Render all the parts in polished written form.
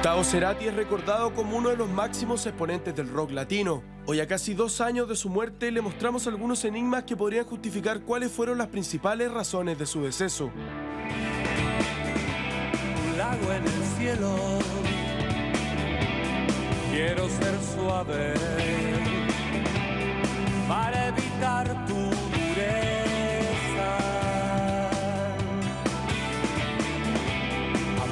Gustavo Cerati es recordado como uno de los máximos exponentes del rock latino. Hoy, a casi 2 años de su muerte, le mostramos algunos enigmas que podrían justificar cuáles fueron las principales razones de su deceso. Un lago en el cielo, quiero ser suave para evitar tu dureza.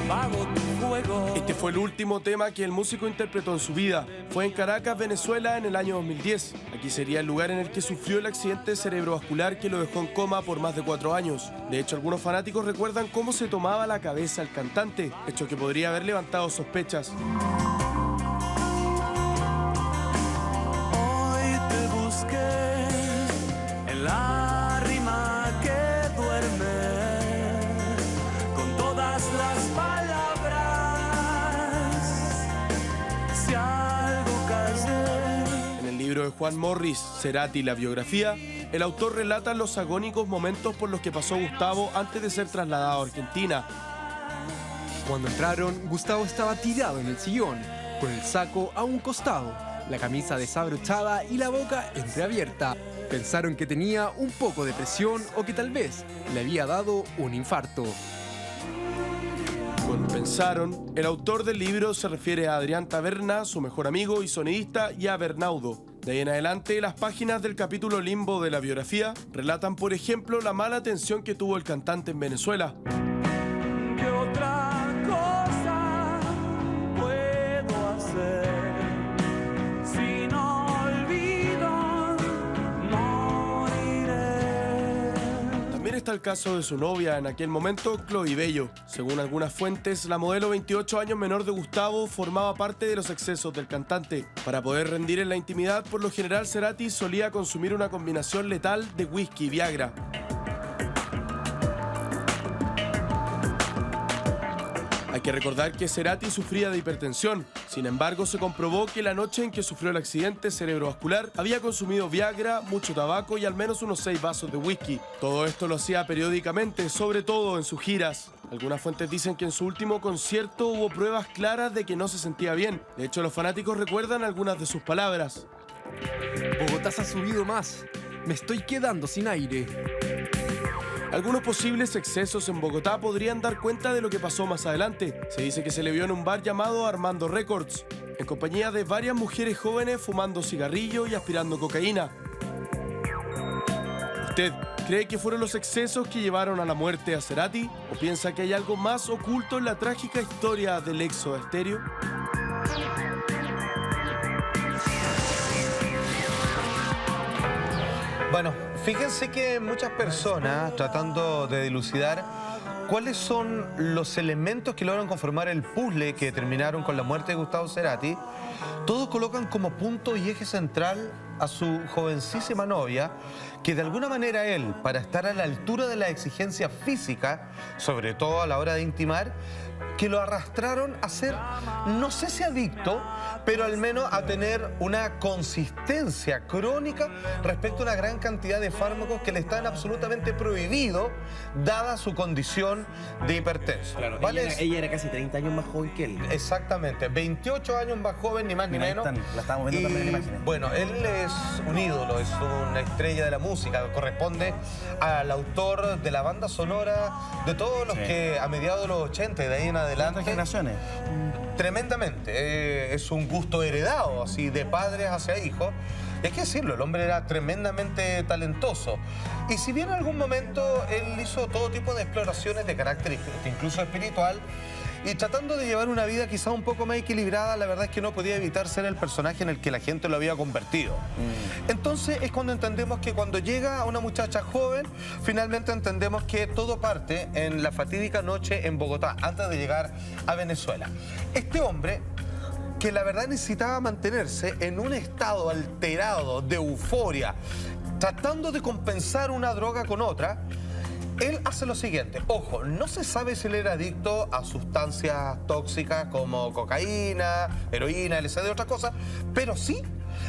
Apago tu fuego. Este fue el último tema que el músico interpretó en su vida. Fue en Caracas, Venezuela, en el año 2010. Aquí sería el lugar en el que sufrió el accidente cerebrovascular que lo dejó en coma por más de 4 años. De hecho, algunos fanáticos recuerdan cómo se tomaba la cabeza el cantante, hecho que podría haber levantado sospechas. Hoy te busqué en la rima que duerme con todas las palabras. Si algo callé. En el libro de Juan Morris, Cerati, la biografía, el autor relata los agónicos momentos por los que pasó Gustavo antes de ser trasladado a Argentina. Cuando entraron, Gustavo estaba tirado en el sillón, con el saco a un costado, la camisa desabrochada y la boca entreabierta. Pensaron que tenía un poco de presión o que tal vez le había dado un infarto. Con pensaron, el autor del libro se refiere a Adrián Taberna, su mejor amigo y sonidista, y a Bernaudo. De ahí en adelante, las páginas del capítulo Limbo de la biografía relatan, por ejemplo, la mala atención que tuvo el cantante en Venezuela. ¿Qué otra cosa puedo hacer si no olvido moriré? También está el caso de su novia en aquel momento, Chloe Bello. Según algunas fuentes, la modelo 28 años menor de Gustavo formaba parte de los excesos del cantante. Para poder rendir en la intimidad, por lo general Cerati solía consumir una combinación letal de whisky y Viagra. Hay que recordar que Cerati sufría de hipertensión. Sin embargo, se comprobó que la noche en que sufrió el accidente cerebrovascular había consumido Viagra, mucho tabaco y al menos unos 6 vasos de whisky. Todo esto lo hacía periódicamente, sobre todo en sus giras. Algunas fuentes dicen que en su último concierto hubo pruebas claras de que no se sentía bien. De hecho, los fanáticos recuerdan algunas de sus palabras. Bogotá se ha subido más. Me estoy quedando sin aire. Algunos posibles excesos en Bogotá podrían dar cuenta de lo que pasó más adelante. Se dice que se le vio en un bar llamado Armando Records, en compañía de varias mujeres jóvenes fumando cigarrillo y aspirando cocaína. ¿Usted cree que fueron los excesos que llevaron a la muerte a Cerati? ¿O piensa que hay algo más oculto en la trágica historia del ex Soda Stereo? Bueno, fíjense que muchas personas tratando de dilucidar cuáles son los elementos que logran conformar el puzzle que terminaron con la muerte de Gustavo Cerati, todos colocan como punto y eje central a su jovencísima novia, que de alguna manera él, para estar a la altura de la exigencia física, sobre todo a la hora de intimar, que lo arrastraron a ser, no sé si adicto, pero al menos a tener una consistencia crónica respecto a una gran cantidad de fármacos que le están absolutamente prohibidos, dada su condición de hipertenso. Claro, ¿Vale? ella era casi 30 años más joven que él. Exactamente, 28 años más joven, ni más ni menos. La estamos viendo también en imágenes. Bueno, él es un ídolo, es una estrella de la música, corresponde al autor de la banda sonora de todos los que a mediados de los 80 y de ahí en adelante. ¿Cuántas generaciones? Tremendamente, es un gusto heredado, así de padres hacia hijos. Hay que decirlo, el hombre era tremendamente talentoso. Y si bien en algún momento él hizo todo tipo de exploraciones de carácter incluso espiritual, y tratando de llevar una vida quizá un poco más equilibrada, la verdad es que no podía evitar ser el personaje en el que la gente lo había convertido. Entonces es cuando entendemos que cuando llega una muchacha joven, finalmente entendemos que todo parte en la fatídica noche en Bogotá, antes de llegar a Venezuela. Este hombre, que la verdad necesitaba mantenerse en un estado alterado de euforia, tratando de compensar una droga con otra, él hace lo siguiente. Ojo, no se sabe si él era adicto a sustancias tóxicas como cocaína, heroína, LSD, otras cosas, pero sí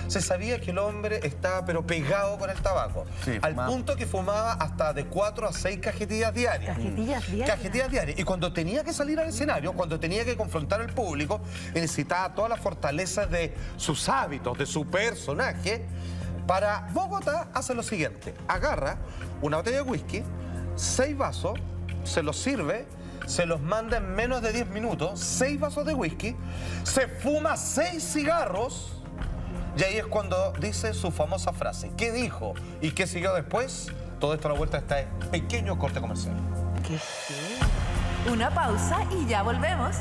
se sabía que el hombre estaba pero pegado con el tabaco. Sí, al fumaba. punto que fumaba hasta de 4 a 6 cajetillas diarias. Cajetillas diarias. Cajetillas diarias. Y cuando tenía que salir al escenario, cuando tenía que confrontar al público, necesitaba todas las fortalezas de sus hábitos, de su personaje. Para Bogotá hace lo siguiente: agarra una botella de whisky, 6 vasos, se los sirve, se los manda en menos de 10 minutos, 6 vasos de whisky, se fuma 6 cigarros, y ahí es cuando dice su famosa frase. ¿Qué dijo y qué siguió después? Todo esto a la vuelta de este pequeño corte comercial. Una pausa y ya volvemos.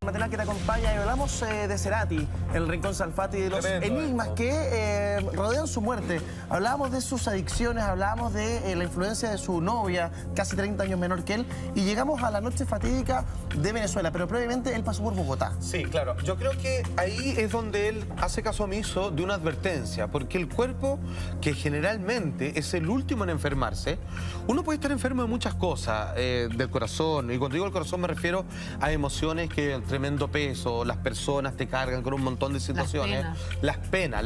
Matinal que te acompaña y hablamos de Cerati, el Rincón Salfati, de los Tremendo enigmas esto. que rodean su muerte. Hablábamos de sus adicciones, hablábamos de la influencia de su novia, casi 30 años menor que él, y llegamos a la noche fatídica de Venezuela, pero previamente él pasó por Bogotá. Sí, claro. Yo creo que ahí es donde él hace caso omiso de una advertencia, porque el cuerpo, que generalmente es el último en enfermarse, uno puede estar enfermo de muchas cosas, del corazón, y cuando digo el corazón me refiero a emociones que el tremendo peso, las personas te cargan con un montón de situaciones. Las penas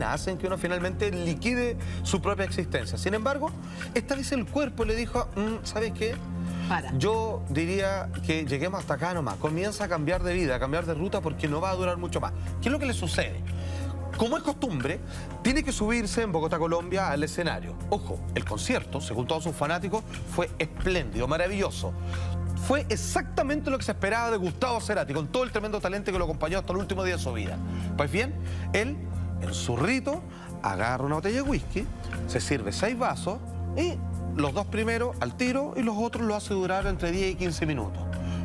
hacen que uno finalmente liquide su propia existencia. Sin embargo, esta vez el cuerpo le dijo, ¿sabes qué? Para. Yo diría que lleguemos hasta acá nomás. Comienza a cambiar de vida, a cambiar de ruta, porque no va a durar mucho más. ¿Qué es lo que le sucede? Como es costumbre, tiene que subirse en Bogotá, Colombia, al escenario. Ojo, el concierto, según todos sus fanáticos, fue espléndido, maravilloso. Fue exactamente lo que se esperaba de Gustavo Cerati, con todo el tremendo talento que lo acompañó hasta el último día de su vida. Pues bien, él, en su rito, agarra una botella de whisky, se sirve 6 vasos y los 2 primeros al tiro y los otros lo hace durar entre 10 y 15 minutos.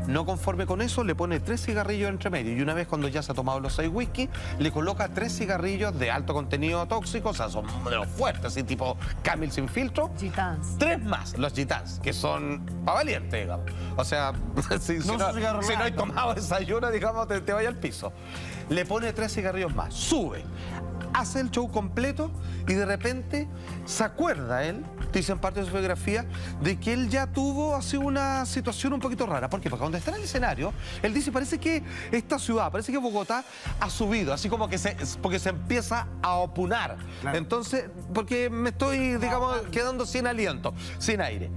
No conforme con eso, le pone 3 cigarrillos entre medio y una vez cuando ya se ha tomado los 6 whisky, le coloca 3 cigarrillos de alto contenido tóxico, o sea, son de los fuertes, así tipo Camel sin filtro. Gitans. 3 más, los gitans, que son pa' valiente, digamos. O sea, si no hay tomado desayuno, digamos, te vaya al piso. Le pone 3 cigarrillos más, sube, hace el show completo y de repente se acuerda él, dice en parte de su biografía, de que él ya tuvo así una situación un poquito rara. ¿Por qué? Porque cuando está en el escenario, él dice, parece que esta ciudad, parece que Bogotá ha subido, así como que porque se empieza a opunar. Claro. Entonces, porque me estoy, digamos, quedando sin aliento, sin aire.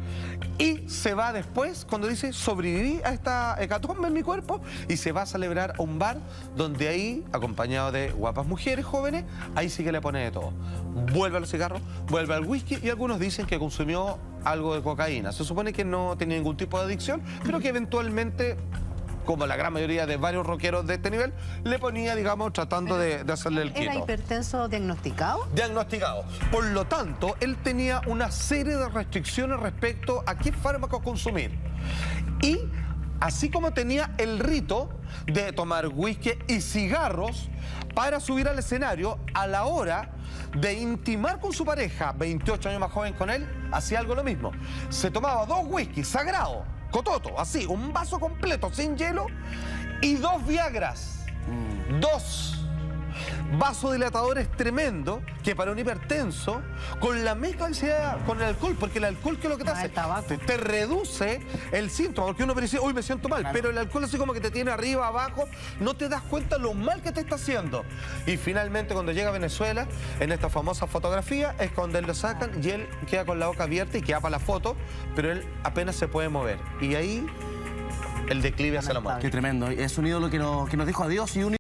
Y se va después, cuando dice, sobreviví a esta hecatombe en mi cuerpo, y se va a celebrar a un bar donde ahí, acompañado de guapas mujeres jóvenes, ahí sí que le pone de todo. Vuelve a los cigarros, vuelve al whisky y algunos dicen que consumió algo de cocaína. Se supone que no tenía ningún tipo de adicción, pero que eventualmente, como la gran mayoría de varios rockeros de este nivel, le ponía, digamos, tratando de hacerle el quito. ¿Era hipertenso diagnosticado? Diagnosticado. Por lo tanto, él tenía una serie de restricciones respecto a qué fármacos consumir. Y así como tenía el rito de tomar whisky y cigarros para subir al escenario, a la hora de intimar con su pareja, 28 años más joven con él, hacía algo lo mismo. Se tomaba 2 whisky sagrados, cototo, así, un vaso completo, sin hielo, y 2 viagras. 2 vasodilatadores tremendos que para un hipertenso, con la misma ansiedad con el alcohol, porque el alcohol, ¿qué es lo que te hace? El tabaco. Te reduce el síntoma, porque uno puede decir, uy, me siento mal, pero el alcohol así como que te tiene arriba, abajo, no te das cuenta lo mal que te está haciendo. Y finalmente cuando llega a Venezuela, en esta famosa fotografía, es cuando él lo sacan y él queda con la boca abierta y queda para la foto, pero él apenas se puede mover. Y ahí el declive hacia la muerte. Qué tremendo. Es un ídolo que nos dijo adiós y un